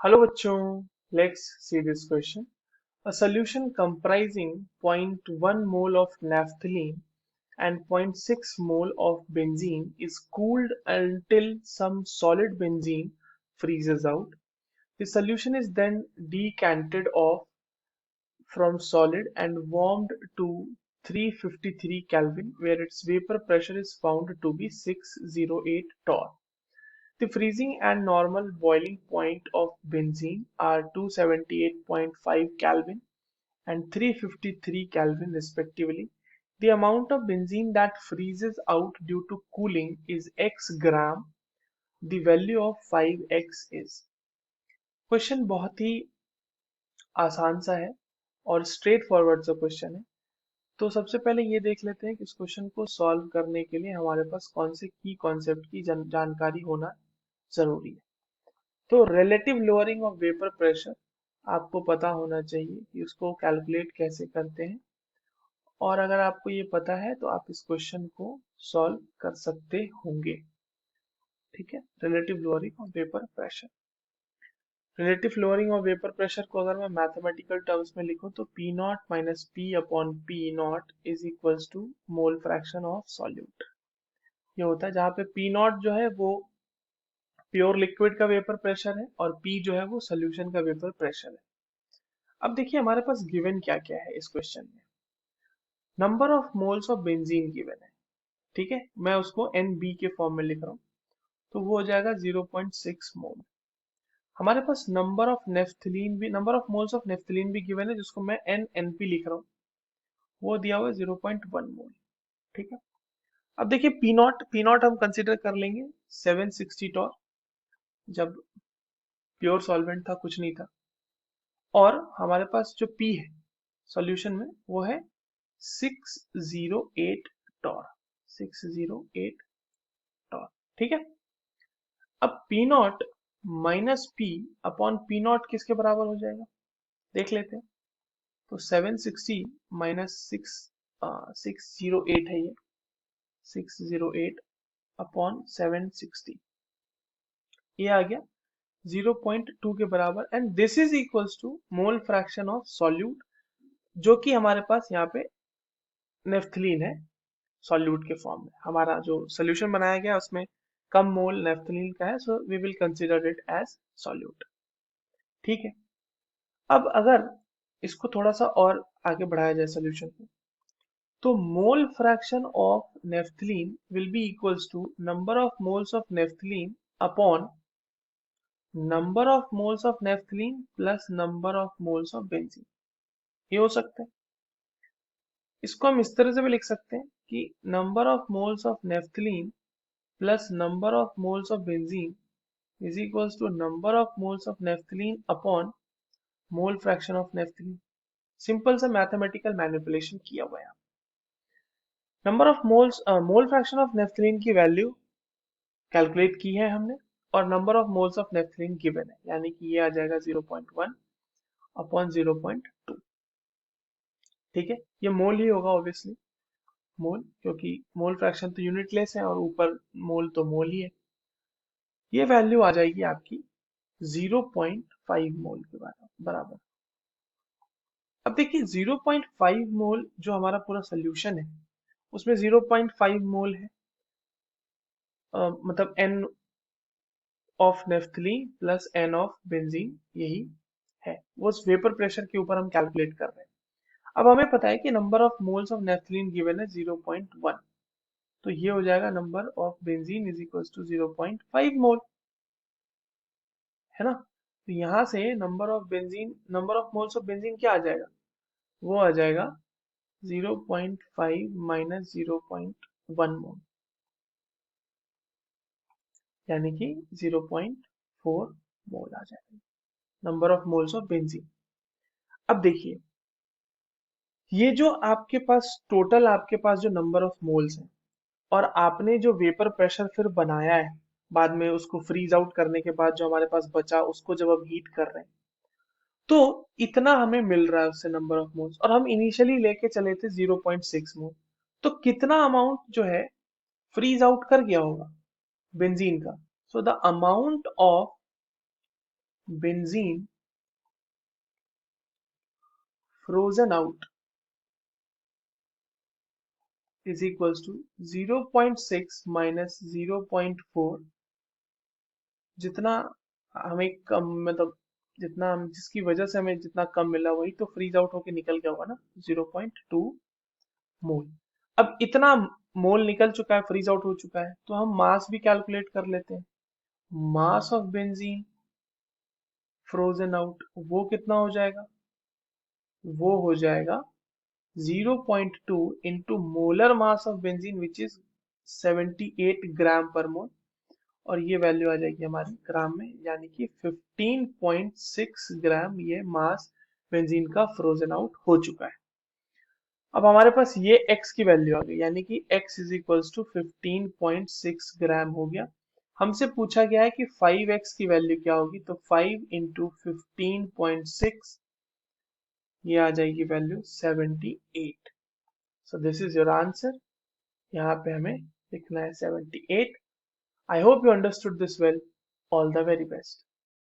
Hello bachchon, let's see this question. A solution comprising zero point 0.1 mole of naphthalene and zero point 0.6 mole of benzene is cooled until some solid benzene freezes out. The solution is then decanted off from solid and warmed to 353 Kelvin where its vapor pressure is found to be 608 torr. The freezing and normal boiling point of benzene are 278.5 Kelvin and 353 Kelvin respectively. The amount of benzene that freezes out due to cooling is x gram. The value of 5x is. Question बहुत ही आसान सा है और straight forward सा question है। तो सबसे पहले ये देख लेते हैं कि इस क्वेश्चन को सॉल्व करने के लिए हमारे पास कौन से की कॉन्सेप्ट की जानकारी होना जरूरी है। तो relative lowering of vapour pressure आपको पता होना चाहिए कि उसको कैलकुलेट कैसे करते हैं, और अगर आपको ये पता है तो आप इस क्वेश्चन को सॉल्व कर सकते होंगे। ठीक है, relative lowering of vapour pressure. Relative lowering of vapour pressure को अगर मैं मैथमेटिकल टर्म्स में लिखूं तो P not minus P upon P not is equals to mole fraction of solute. ये होता है जहाँ पे पी नॉट जो है वो प्योर लिक्विड का वेपर प्रेशर है और पी जो है वो सोल्यूशन का वेपर प्रेशर है। अब देखिए हमारे पास गिवन क्या क्या है इस क्वेश्चन में। Number of moles of benzene given है, ठीक है, मैं उसको एन बी के फॉर्म में लिख रहा हूँ, तो वो हो जाएगा 0.6 मोल। हमारे पास नंबर ऑफ नेफ्थलीन भी, number of moles of naphthalene भी गिवन है जिसको मैं एन एन पी लिख रहा हूँ, वो दिया हुआ है 0.1 मोल। ठीक है, अब देखिए पी नॉट हम कंसिडर कर लेंगे 760 टॉर, जब प्योर सॉल्वेंट था कुछ नहीं था, और हमारे पास जो पी है सॉल्यूशन में वो है 608 टॉर, 608 टॉर। ठीक है, अब P not minus P upon P not किसके बराबर हो जाएगा देख लेते हैं। तो 760 माइनस 608 है, ये 608 अपॉन 760, ये आ गया 0.2 के बराबर, and this is equals to mole fraction of solute, जो कि हमारे पास यहाँ पे नेफ्थलीन है सॉल्यूट के फॉर्म में। हमारा जो सोल्यूशन बनाया गया उसमें कम मोल नेफ्थलीन का है, so we will consider it as solute. ठीक है, अब अगर इसको थोड़ा सा और आगे बढ़ाया जाए सोल्यूशन को, तो mole fraction of naphthalene will be equals to number of moles of naphthalene upon number of moles of naphthalene plus number of moles of benzene. ये हो सकता है, इसको हम इस तरह से भी लिख सकते हैं कि number of moles of naphthalene plus number of moles of benzene is equals to number of moles of naphthalene upon mole fraction of naphthalene. Simple सा मैथमेटिकल मैनिपुलेशन किया हुआ है। Number of moles, mole fraction of naphthalene की value calculate की है हमने, और number of moles of naphthalene given है, यानी कि ये आ जाएगा 0.1 अपॉन 0.2। ठीक है, ये मोल ही होगा ऑब्वियसली, मोल, क्योंकि मोल फ्रैक्शन तो यूनिटलेस है और ऊपर मोल तो मोल ही है। ये वैल्यू आ जाएगी आपकी 0.5 मोल के बराबर। अब देखिए 0.5 मोल जो हमारा पूरा सोल्यूशन है उसमें 0.5 मोल है, मतलब n of naphthalene plus n of benzene, यही है, वो उस वेपर प्रेशर के ऊपर हम कैलकुलेट कर रहे हैं। अब हमें पता है कि number of moles of naphthalene given है 0.1, तो ये हो जाएगा number of benzene is equal to 0.5 mole, है ना। तो यहाँ से number of benzene, number of moles of benzene क्या आ जाएगा, वो आ जाएगा 0.5 माइनस 0.1 मोल, यानी कि 0.4 मोल आ जाएगा number of moles of benzene. अब देखिए ये जो आपके पास टोटल, आपके पास जो नंबर ऑफ मोल्स हैं और आपने जो वेपर प्रेशर फिर बनाया है बाद में, उसको फ्रीज आउट करने के बाद जो हमारे पास बचा उसको जब हम हीट कर रहे हैं, तो इतना हमें मिल रहा है उससे नंबर ऑफ मोल्स, और हम इनिशियली लेके चले थे 0.6 मोल। तो कितना अमाउंट जो है फ्रीज आउट कर गया होगा बेंजीन का। So the amount of benzene frozen out is equals to 0.6 minus 0.4, जितना हमें कम, मतलब जितना हम, जिसकी वजह से हमें जितना कम मिला वही तो फ्रीज आउट होके निकल गया होगा ना, 0.2 मोल। अब इतना मोल निकल चुका है, फ्रीज आउट हो चुका है, तो हम मास भी कैलकुलेट कर लेते हैं। Mass of benzene frozen out वो कितना हो जाएगा, वो हो जाएगा 0.2 into molar mass of benzene which is 78 ग्राम पर मोल, और ये वैल्यू आ जाएगी हमारी ग्राम में, यानी कि 15.6 ग्राम ये मास बेंजीन का फ्रोजन आउट हो चुका है। अब हमारे पास ये x की वैल्यू आ गई, यानी कि x इज इक्वल्स टू 15.6 ग्राम हो गया। हमसे पूछा गया है कि 5x की वैल्यू क्या होगी, तो 5 इंटू 15.6, ये आ जाएगी value 78। So this is your answer. यहाँ पे हमें लिखना है 78। I hope you understood this well. All the very best.